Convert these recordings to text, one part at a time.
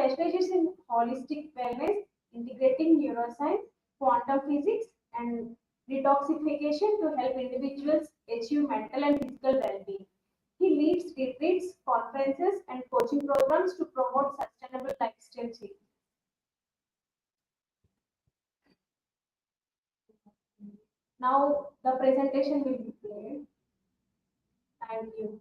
specializes in holistic wellness, integrating neuroscience, quantum physics, and detoxification to help individuals achieve mental and physical well-being. He leads retreats, conferences, and coaching programs to promote sustainable lifestyle change. Now the presentation will be played. Thank you.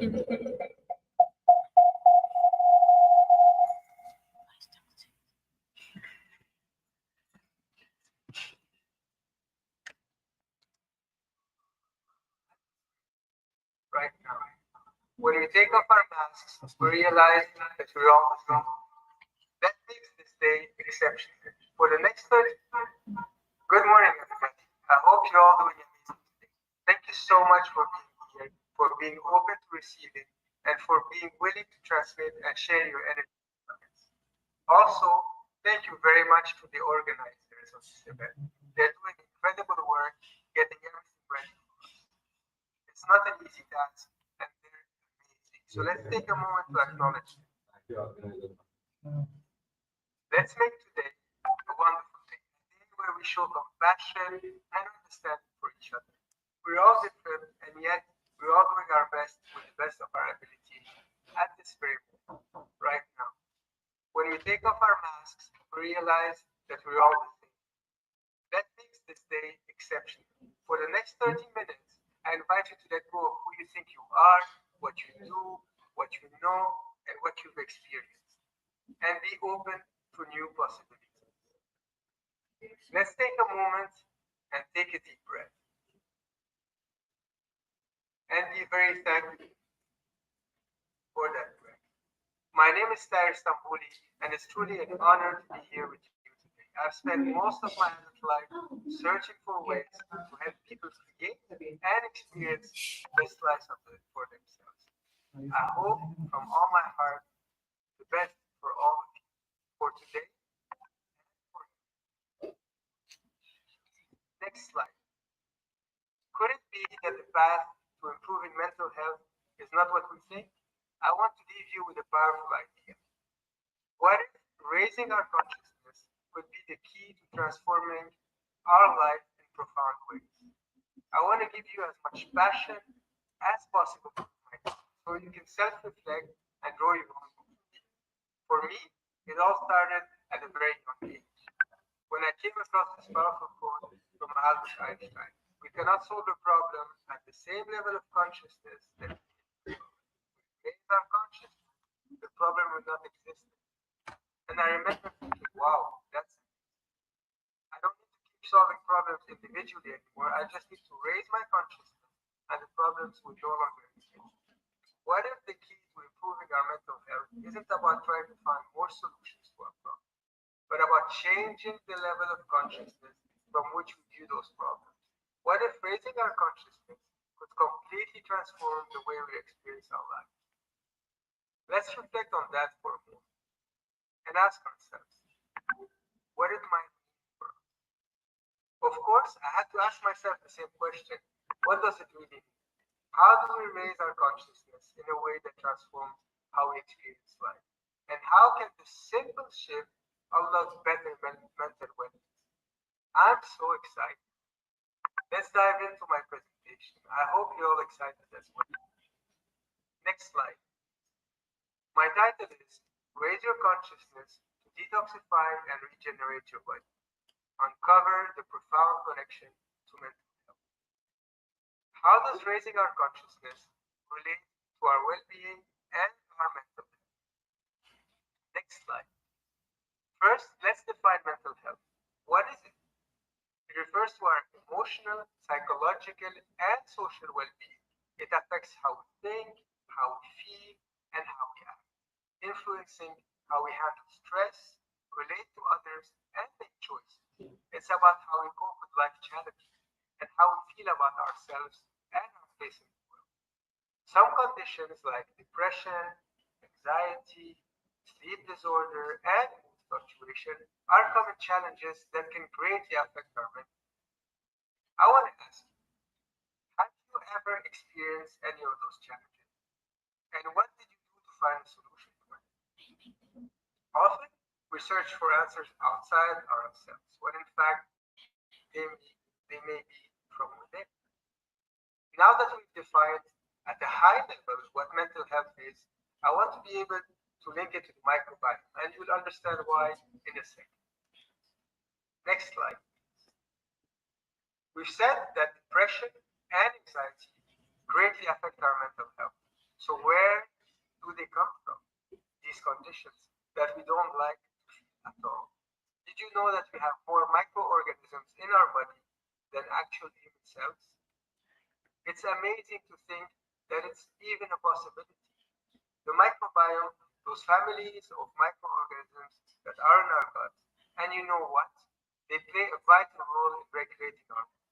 Right now, when we take off our masks, we realize that we're all the same. That makes this day exceptional. For the next 30, good morning, everybody. I hope you're all doing amazing today. Thank you so much for being here, for being open to receiving, and for being willing to transmit and share your energy. Also, thank you very much to the organizers of this event. They're doing incredible work getting everything ready for us. It's not an easy task, and they're amazing. So let's take a moment to acknowledge them. Let's make today a wonderful day, a day where we show compassion and understanding for each other. We're all different, and yet we're all doing our best with the best of our ability at this very moment, right now. When we take off our masks, we realize that we're all the same. That makes this day exceptional. For the next 30 minutes, I invite you to let go of who you think you are, what you do, what you know, and what you've experienced, and be open to new possibilities. Let's take a moment and take a deep breath and be very thankful for that breath. My name is Tahir Stambouli, and it's truly an honor to be here with you today. I've spent most of my adult life searching for ways to help people create and experience the best lives for themselves. I hope from all my heart the best for all of you, for today and for you. Next slide. Could it be that the path to improving mental health is not what we think? I want to leave you with a powerful idea. What if raising our consciousness could be the key to transforming our life in profound ways? I want to give you as much passion as possible so you can self-reflect and draw your own conclusions. For me, it all started at a very young age, when I came across this powerful quote from Albert Einstein. We cannot solve a problem at the same level of consciousness that we raise our consciousness, the problem will not exist. And I remember thinking, wow, I don't need to keep solving problems individually anymore. I just need to raise my consciousness and the problems will no longer exist. What if the key to improving our mental health isn't about trying to find more solutions to our problems, but about changing the level of consciousness from which we view those problems? What if raising our consciousness could completely transform the way we experience our lives? Let's reflect on that for a moment and ask ourselves, what it might mean for us. Of course, I had to ask myself the same question. What does it really mean? How do we raise our consciousness in a way that transforms how we experience life? And how can this simple shift unlock better mental well-being? I'm so excited. Let's dive into my presentation. I hope you're all excited as well. Next slide. My title is Raise Your Consciousness to Detoxify and Regenerate Your Body. Uncover the profound connection to mental health. How does raising our consciousness relate to our well-being and our mental health? Next slide. First, let's define mental health. What is it? It refers to our emotional, psychological, and social well-being. It affects how we think, how we feel, and how we act, influencing how we handle stress, relate to others, and make choices. It's about how we cope with life challenges and how we feel about ourselves and our place in the world. Some conditions like depression, anxiety, sleep disorder, and mood fluctuation are common challenges that can greatly affect our mental health. I want to ask you, have you ever experienced any of those challenges? And what did you do to find a solution to it? Often, we search for answers outside ourselves, when in fact, they may be from within. Now that we've defined at a high level what mental health is, I want to be able to link it to the microbiome, and you'll understand why in a second. Next slide. We've said that depression and anxiety greatly affect our mental health. So where do they come from? These conditions that we don't like at all. Did you know that we have more microorganisms in our body than actual human cells? It's amazing to think that it's even a possibility. The microbiome, those families of microorganisms that are in our gut, and you know what? They play a vital role in regulating our mood.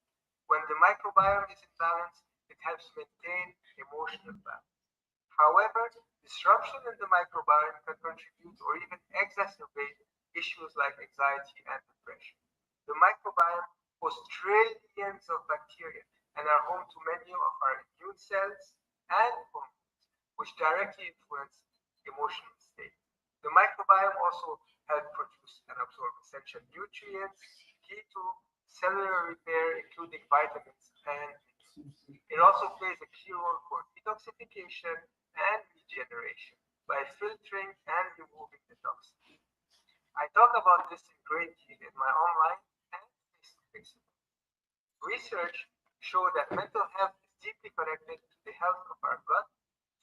When the microbiome is in balance, it helps maintain emotional balance. However, disruption in the microbiome can contribute or even exacerbate issues like anxiety and depression. The microbiome hosts trillions of bacteria and are home to many of our immune cells and hormones, which directly influence emotional state. The microbiome also helps produce and absorb essential nutrients, key to cellular repair, including vitamins and minerals. It also plays a key role for detoxification and regeneration by filtering and removing the toxins. I talk about this in great deal in my online and face-to-face events. Research shows that mental health is deeply connected to the health of our gut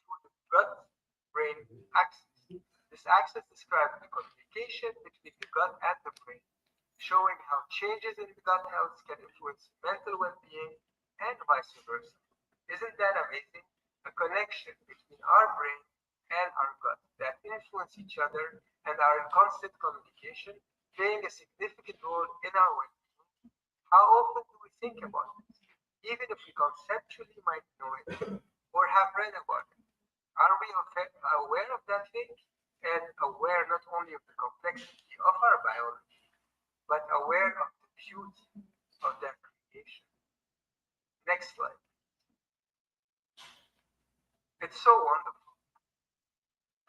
through the gut-brain axis. This axis describes the communication between the gut and the brain, showing how changes in the gut health can influence mental well-being and vice versa. Isn't that amazing? A connection between our brain and our gut that influence each other and are in constant communication, playing a significant role in our well-being. How often do we think about this? Even if we conceptually might know it or have read about it. Are we aware of that thing and aware not only of the complexity of our biology, but aware of the beauty of that creation? Next slide. It's so wonderful.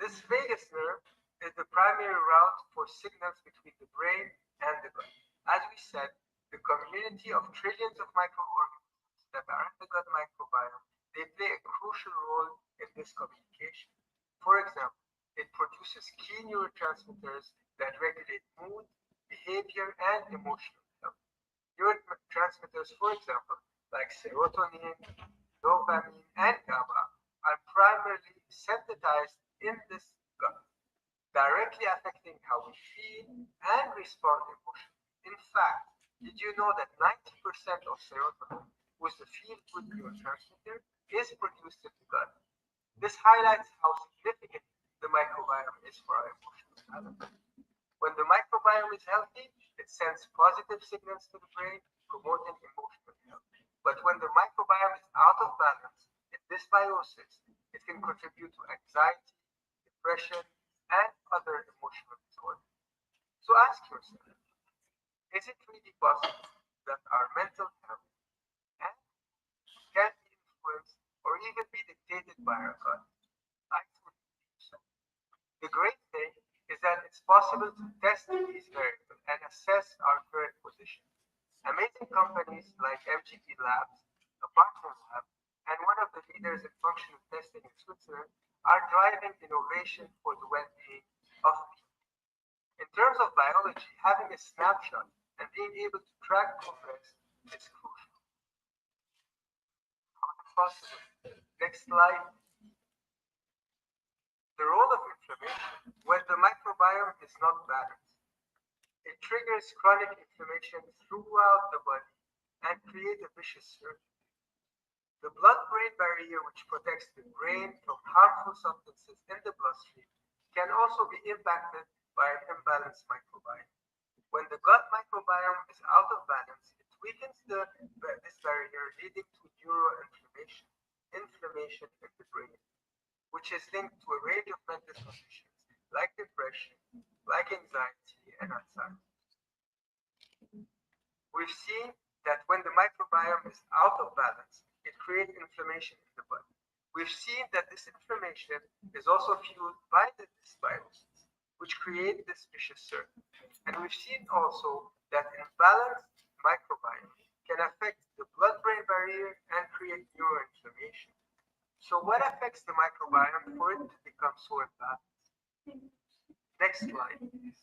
This vagus nerve is the primary route for signals between the brain and the gut. As we said, the community of trillions of microorganisms that are in the gut microbiome, they play a crucial role in this communication. For example, it produces key neurotransmitters that regulate mood, behavior, and emotional health. Neurotransmitters, for example, like serotonin, dopamine, and GABA, are primarily synthesized in this gut, directly affecting how we feel and respond emotionally. In fact, did you know that 90% of serotonin, which is the feel-good neurotransmitter, is produced in the gut? This highlights how significant the microbiome is for our emotional health. When the microbiome is healthy, it sends positive signals to the brain, promoting emotional health. But when the microbiome is out of balance, in dysbiosis, it can contribute to anxiety, depression, and other emotional disorders. So ask yourself, is it really possible that our mental health and can be influenced or even be dictated by our gut? I truly believe so. The great thing is that it's possible to test these variables and assess our current position. Amazing companies like MGT Labs, a partner lab, and one of the leaders in functional testing in Switzerland are driving innovation for the well-being of people. In terms of biology, having a snapshot and being able to track progress is crucial. How is it possible? Next slide. The role of inflammation when the microbiome is not balanced. It triggers chronic inflammation throughout the body and creates a vicious circle. The blood-brain barrier, which protects the brain from harmful substances in the bloodstream, can also be impacted by an imbalanced microbiome. When the gut microbiome is out of balance, it weakens this barrier, leading to neuroinflammation, inflammation in the brain, which is linked to a range of mental conditions like depression, like anxiety, and anxiety. We've seen that when the microbiome is out of balance, it creates inflammation in the body. We've seen that this inflammation is also fueled by the dysbiosis, which create this vicious circle. And we've seen also that imbalanced microbiome can affect the blood-brain barrier and create neuroinflammation. So what affects the microbiome for it to become so imbalanced? Next slide, please.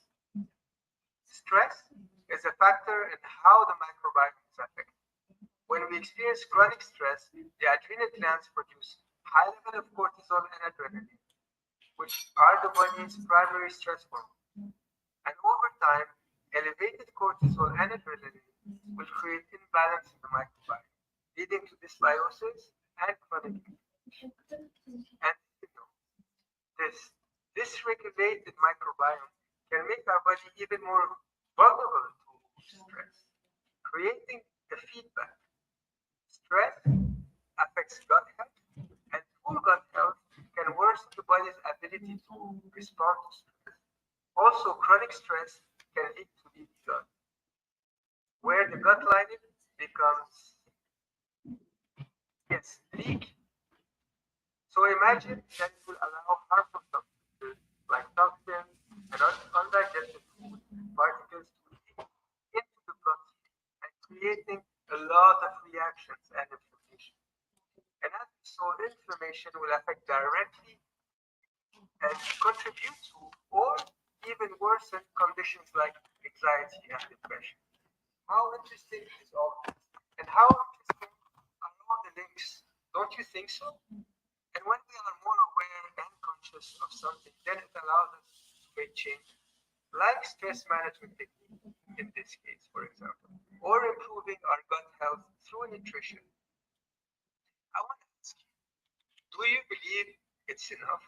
Stress is a factor in how the microbiome is affected. When we experience chronic stress, the adrenal glands produce high level of cortisol and adrenaline, which are the body's primary stress hormones. And over time, elevated cortisol and adrenaline will create imbalance in the microbiome, leading to dysbiosis and chronic inflammation. And you know, this dysregulated microbiome can make our body even more vulnerable to stress, creating the feedback. Stress affects gut health, and poor gut health can worsen the body's ability to respond to stress. Also, chronic stress can lead to leaky gut, where the gut lining becomes, leaky. So imagine that it will allow harmful substances like toxins and undigested food particles to leak into the bloodstream and creating a lot of reactions and inflammation. And as we saw, inflammation will affect directly and contribute to or even worsen conditions like anxiety and depression. How interesting is all this? And how interesting are all the links? Don't you think so? And when we are more aware and conscious of something, then it allows us to make changes, like stress management technique in this case, for example, or improving our gut health through nutrition. I want to ask you, do you believe it's enough?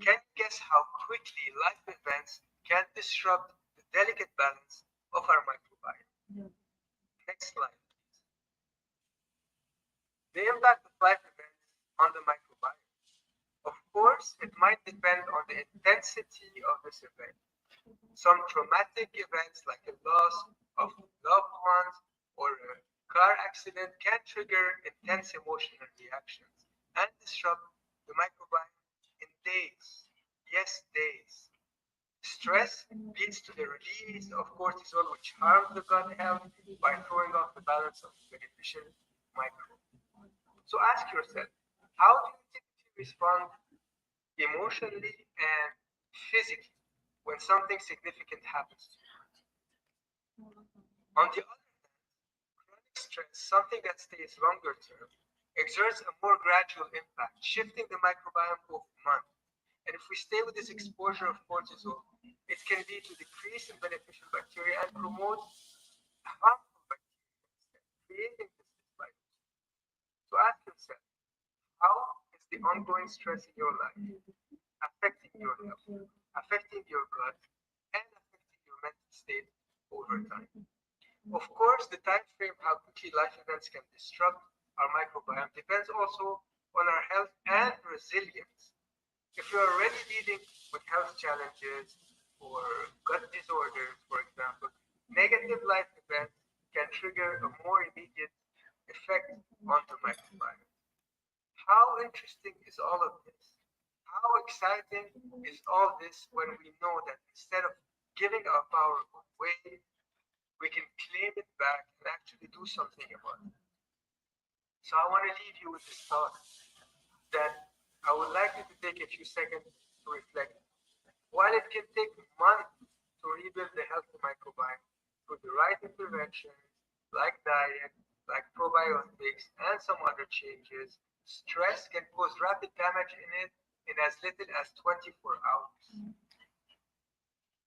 Can you guess how quickly life events can disrupt the delicate balance of our microbiome? Next slide, please. The impact of life events on the microbiome. Of course, it might depend on the intensity of this event. Some traumatic events like a loss of loved ones or a car accident can trigger intense emotional reactions and disrupt the microbiome in days. Yes, days. Stress leads to the release of cortisol, which harms the gut health by throwing off the balance of beneficial microbes. So ask yourself, how do you typically respond emotionally and physically when something significant happens to you? On the other hand, chronic stress, something that stays longer term, exerts a more gradual impact, shifting the microbiome over months. And if we stay with this exposure of cortisol, it can lead to decrease in beneficial bacteria and promote harmful bacteria, creating this dysbiosis. So ask yourself, how is the ongoing stress in your life affecting your health, affecting your gut, and affecting your mental state over time? Of course, the time frame how quickly life events can disrupt our microbiome depends also on our health and resilience. If you're already dealing with health challenges or gut disorders, for example, negative life events can trigger a more immediate effect on the microbiome. How interesting is all of this? How exciting is all this when we know that instead of giving our power away, we can claim it back and actually do something about it? So I want to leave you with this thought that I would like you to take a few seconds to reflect. While it can take months to rebuild the healthy microbiome through the right interventions like diet, like probiotics, and some other changes, stress can cause rapid damage in it in as little as 24 hours.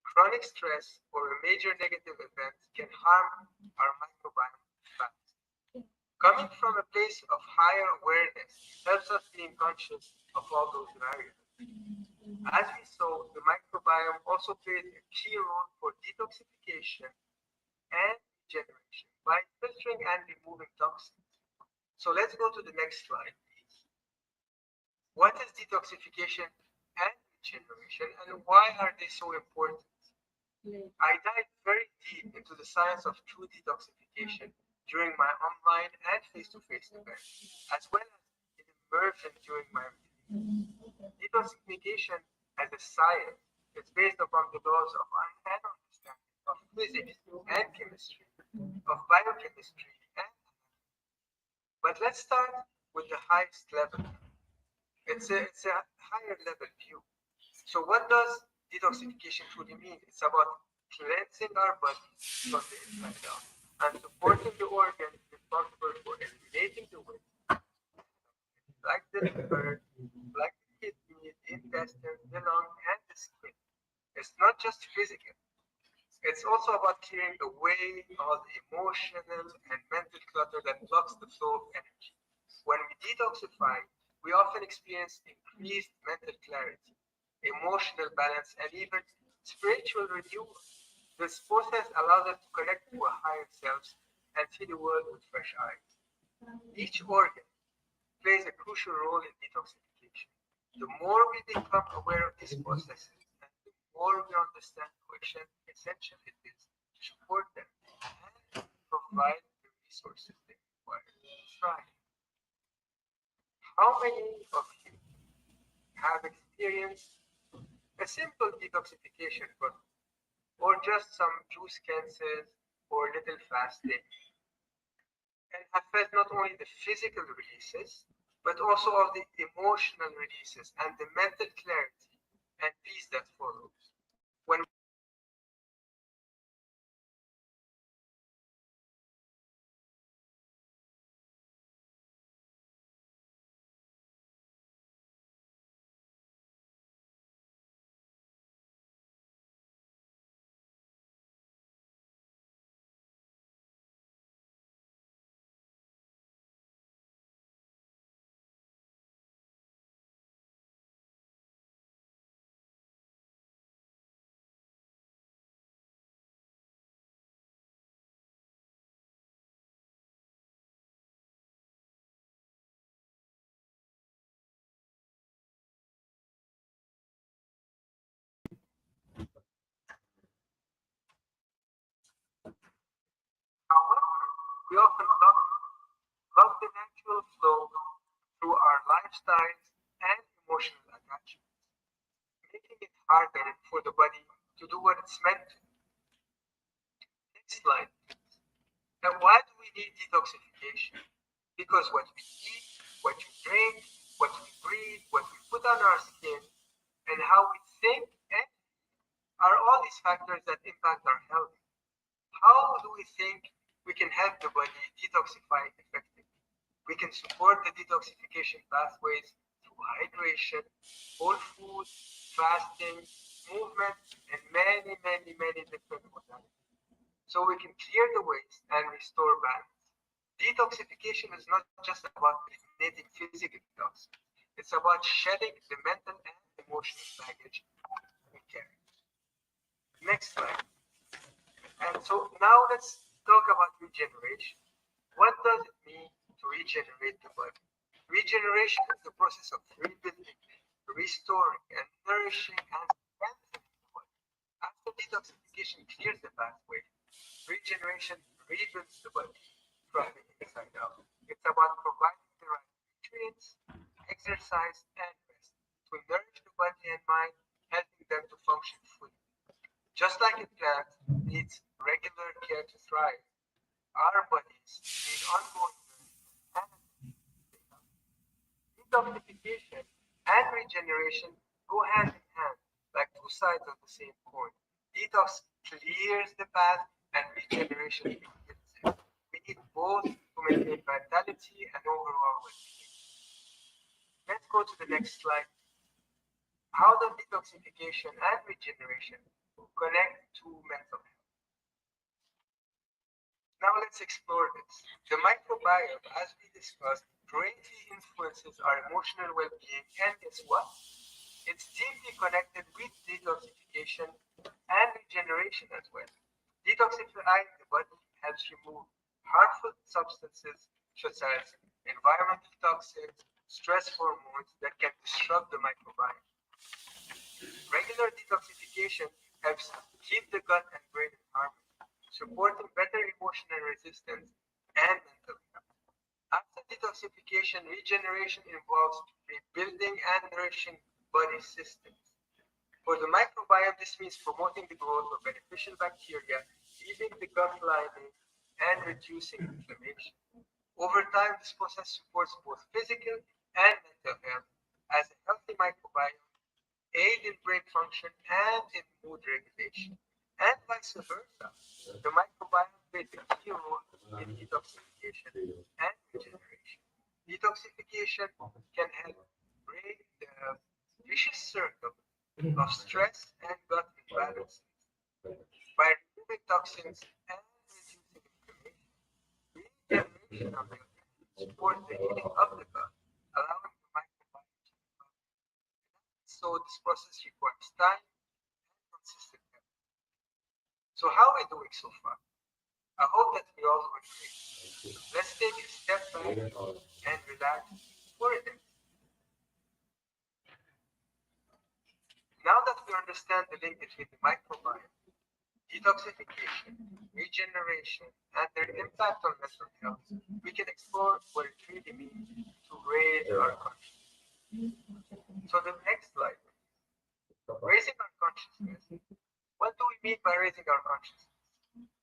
Chronic stress or a major negative event can harm our microbiome fast. Coming from a place of higher awareness helps us being conscious of all those variables. As we saw, the microbiome also plays a key role for detoxification and regeneration by filtering and removing toxins. So let's go to the next slide, please. What is detoxification and regeneration, and why are they so important? I dive very deep into the science of true detoxification during my online and face-to-face events, as well as in immersion during my retreats. Detoxification as a science is based upon the laws of an understanding of physics and chemistry, of biochemistry and anatomy. But let's start with the highest level. It's a higher level view. So what does detoxification truly mean? It's about cleansing our bodies from the inside out and supporting the organs responsible for eliminating the waste like the liver, like the kidney, the intestine, the lung, and the skin. It's not just physical. It's also about clearing away all the emotional and mental clutter that blocks the flow of energy. When we detoxify, we often experience increased mental clarity, emotional balance, and even spiritual renewal. This process allows us to connect to our higher selves and see the world with fresh eyes. Each organ plays a crucial role in detoxification. The more we become aware of these processes, and the more we understand how essential it is to support them and provide the resources they require to thrive. How many of you have experienced a simple detoxification process, or just some juice cleanses or little fasting, and have felt not only the physical releases, but also all the emotional releases and the mental clarity and peace that follows? When However, we often love the natural flow through our lifestyles and emotional attachments, making it harder for the body to do what it's meant to. Next slide. Now, why do we need detoxification? Because what we eat, what we drink, what we breathe, what we put on our skin, and how we think and are all these factors that impact our health. How do we think we can help the body detoxify effectively? We can support the detoxification pathways through hydration, whole food, fasting, movement, and many different modalities. So we can clear the waste and restore balance. Detoxification is not just about eliminating physical toxins. It's about shedding the mental and emotional baggage we carry. Next slide. And so now let's talk about regeneration. What does it mean to regenerate the body? Regeneration is the process of rebuilding, restoring, and nourishing and strengthening the body. After detoxification clears the pathway, regeneration rebuilds the body from the inside out. It's about providing the right nutrients, exercise, and rest to nourish the body and mind, helping them to function fully. Just like a plant needs regular care to thrive, our bodies need ongoing nourishment and detoxification and regeneration go hand in hand, like two sides of the same coin. Detox clears the path and regeneration rebuilds it. We need both to maintain vitality and overall well-being. Let's go to the next slide. How does detoxification and regeneration connect to mental health? Now let's explore this. The microbiome, as we discussed, greatly influences our emotional well-being, and guess what? It's deeply connected with detoxification and regeneration as well. Detoxifying the body helps remove harmful substances such as environmental toxins, stress hormones that can disrupt the microbiome. Regular detoxification helps keep the gut and brain in harmony, supporting better emotional resistance and mental health. After detoxification, regeneration involves rebuilding and nourishing body systems. For the microbiome, this means promoting the growth of beneficial bacteria, healing the gut lining, and reducing inflammation. Over time, this process supports both physical and mental health, as a healthy microbiome aid in brain function and in mood regulation, and vice versa. The microbiome plays a key role in detoxification and regeneration. Detoxification can help break the vicious circle of stress and gut imbalances. By removing toxins and reducing inflammation, regeneration of the gut supports the healing of the gut, allowing the microbiome to recover. So this process requires time and consistent effort. So how are we doing so far? I hope that we all doing great. Let's take a step back and relax for a minute. Now that we understand the link between the microbiome, detoxification, regeneration, and their impact on mental health, we can explore what it really means to raise our consciousness. So the next slide, raising our consciousness. What do we mean by raising our consciousness?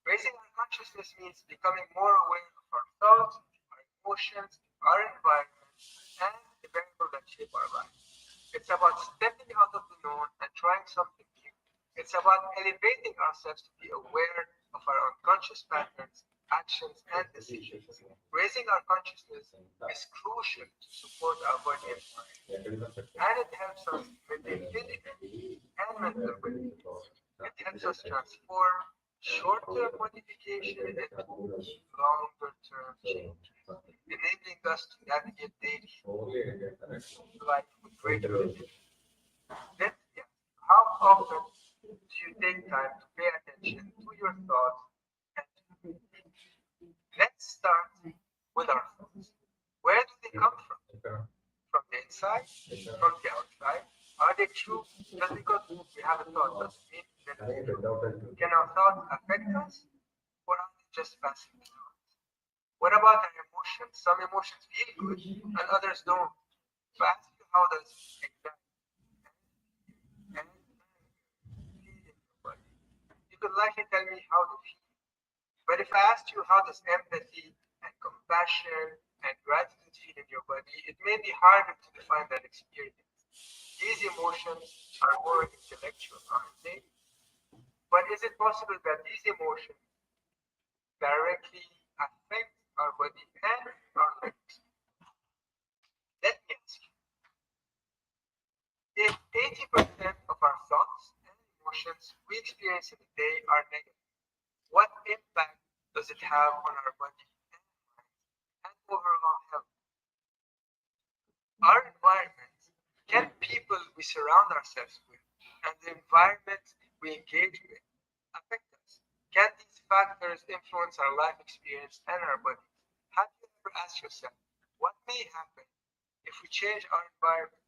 Raising our consciousness means becoming more aware of our thoughts, our emotions, our environment, and the variables that shape our life. It's about stepping out of the known and trying something new. It's about elevating ourselves to be aware of our unconscious patterns, actions, and decisions. Raising our consciousness is crucial to support our body and mind, and it helps us maintain physical and mental well-being. It helps us transform short-term modification into longer-term change, enabling us to navigate daily life with greater resilience. Then, how often do you take time to pay attention to your thoughts and to emotions? Let's start with our thoughts. Where do they come from? From the inside? From the outside? Are they true? Just because we have a thought doesn't mean that it's true. Can our thoughts affect us? Or are they just passing thoughts? What about our emotions? Some emotions feel good and others don't. So I ask you, how does anxiety and anger feel in your body? You could likely tell me how they feel. But if I asked you, how does empathy and compassion and gratitude feel in your body, it may be harder to define that experience. These emotions are more intellectual, aren't they? But is it possible that these emotions directly affect our body and our lives? Let me ask you, if 80% of our thoughts and emotions we experience in a day are negative, what impact does it have on our body and mind and overall health? Our environment, can people we surround ourselves with and the environment we engage with affect us? Can these factors influence our life experience and our bodies? Have you ever asked yourself, what may happen if we change our environment?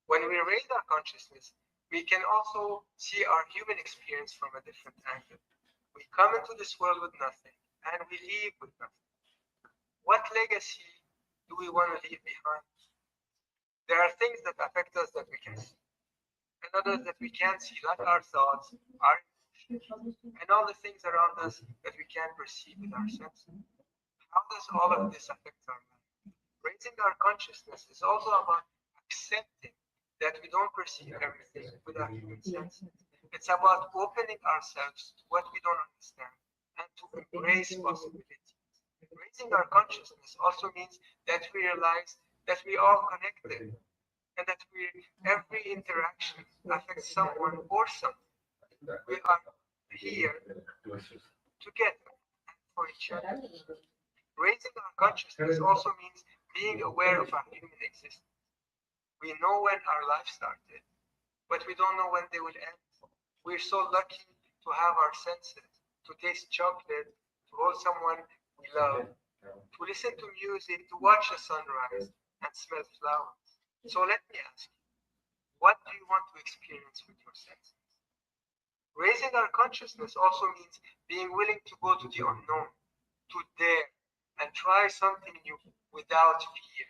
When we raise our consciousness, we can also see our human experience from a different angle. We come into this world with nothing, and we leave with nothing. What legacy do we want to leave behind? There are things that affect us that we can see, and others that we can't see, like our thoughts, our emotions, and all the things around us that we can't perceive with our senses. How does all of this affect our life? Raising our consciousness is also about accepting that we don't perceive everything with our human senses. It's about opening ourselves to what we don't understand and to embrace possibilities. Raising our consciousness also means that we realize that we are connected and that every interaction affects someone or something. We are here together and for each other. Raising our consciousness also means being aware of our human existence. We know when our life started, but we don't know when they will end. We're so lucky to have our senses, to taste chocolate, to hold someone we love, to listen to music, to watch the sunrise, and smell flowers. So let me ask you, what do you want to experience with your senses? Raising our consciousness also means being willing to go to the unknown, to dare, and try something new without fear,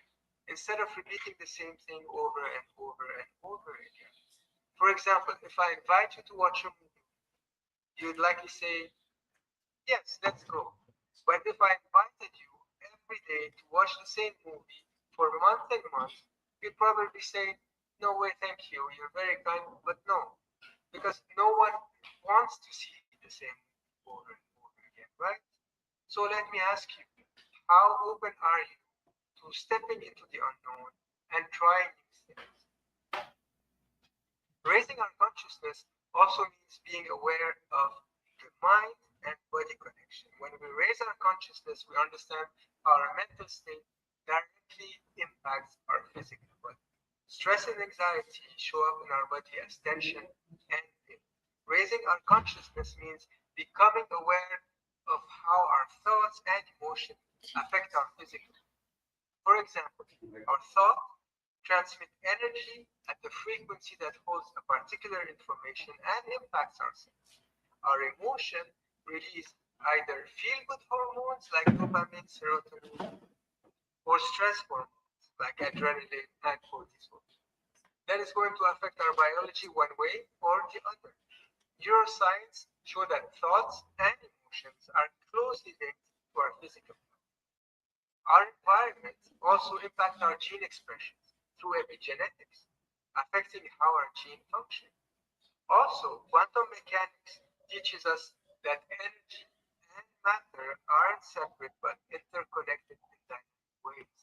instead of repeating the same thing over and over and over again. For example, if I invite you to watch a movie, you would likely say, yes, let's go. But if I invited you every day to watch the same movie for months and months, you'd probably say, no way, thank you, you're very kind, but no. Because no one wants to see the same movie over and over again, right? So let me ask you, how open are you to stepping into the unknown and trying new things. Raising our consciousness also means being aware of the mind and body connection. When we raise our consciousness, we understand our mental state directly impacts our physical body. Stress and anxiety show up in our body as tension and pain. Raising our consciousness means becoming aware of how our thoughts and emotions affect our physical. For example, our thoughts transmit energy at the frequency that holds a particular information and impacts our senses. Our emotion release either feel-good hormones like dopamine, serotonin, or stress hormones like adrenaline and cortisol. That is going to affect our biology one way or the other. Neuroscience show that thoughts and emotions are closely linked to our physical body. Our environment also impacts our gene expressions through epigenetics, affecting how our gene function. Also, quantum mechanics teaches us that energy and matter aren't separate but interconnected in dynamic ways.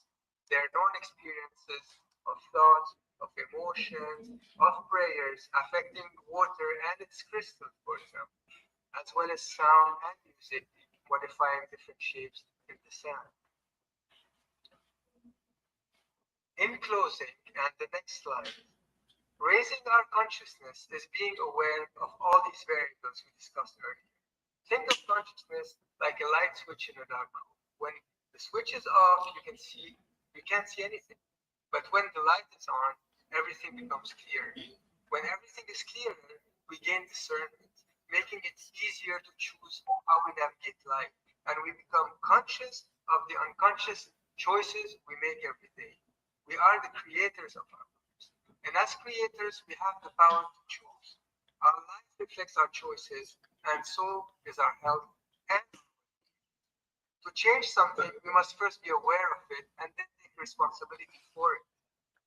They are known experiences of thoughts, of emotions, of prayers affecting water and its crystals, for example, as well as sound and music modifying different shapes in the sound. In closing, and the next slide, raising our consciousness is being aware of all these variables we discussed earlier. Think of consciousness like a light switch in a dark room. When the switch is off, you can't see anything. But when the light is on, everything becomes clear. When everything is clearer, we gain discernment, making it easier to choose how we navigate life. And we become conscious of the unconscious choices we make every day. We are the creators of our lives. And as creators, we have the power to choose. Our life reflects our choices, and so is our health. And to change something, we must first be aware of it and then take responsibility for it.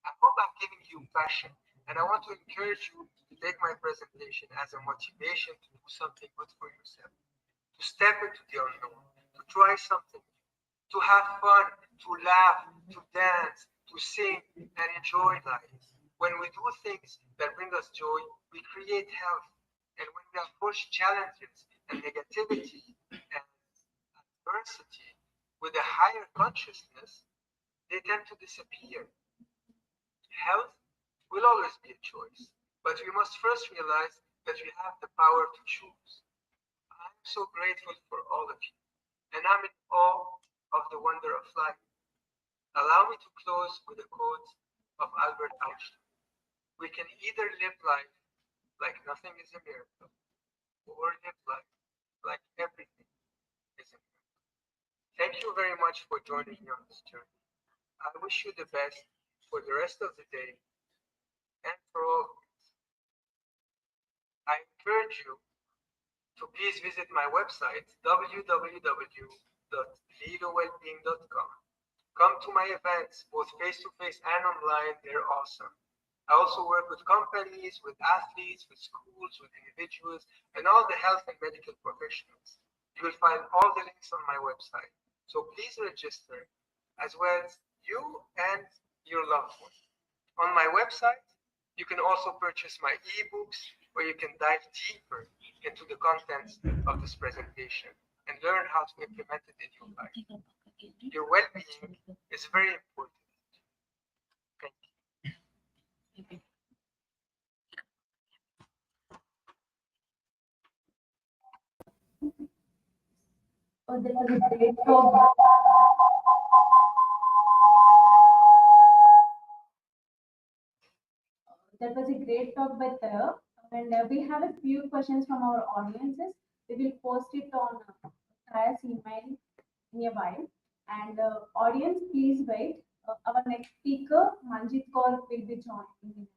I hope I'm giving you passion, and I want to encourage you to take my presentation as a motivation to do something good for yourself, to step into the unknown, to try something new, to have fun, to laugh, to dance, to sing, and enjoy life. When we do things that bring us joy, we create health. And when we approach challenges and negativity and adversity with a higher consciousness, they tend to disappear. Health will always be a choice, but we must first realize that we have the power to choose. I'm so grateful for all of you, and I'm in awe of the wonder of life. Allow me to close with a quote of Albert Einstein. We can either live life like nothing is a miracle, or live life like everything is a miracle. Thank you very much for joining me on this journey. I wish you the best for the rest of the day and for all of us. I encourage you to please visit my website, www.lidowellbeing.com. Come to my events, both face-to-face and online. They're awesome. I also work with companies, with athletes, with schools, with individuals, and all the health and medical professionals. You will find all the links on my website. So please register, as well as you and your loved one. On my website, you can also purchase my ebooks, where you can dive deeper into the contents of this presentation and learn how to implement it in your life. Your well-being is very important. Thank you. Oh, that was a great talk. That was a great talk by Tara. And we have a few questions from our audiences. We will post it on Tara's email in a while. And audience, please wait. Our next speaker, Manjit Kaur, will be joining.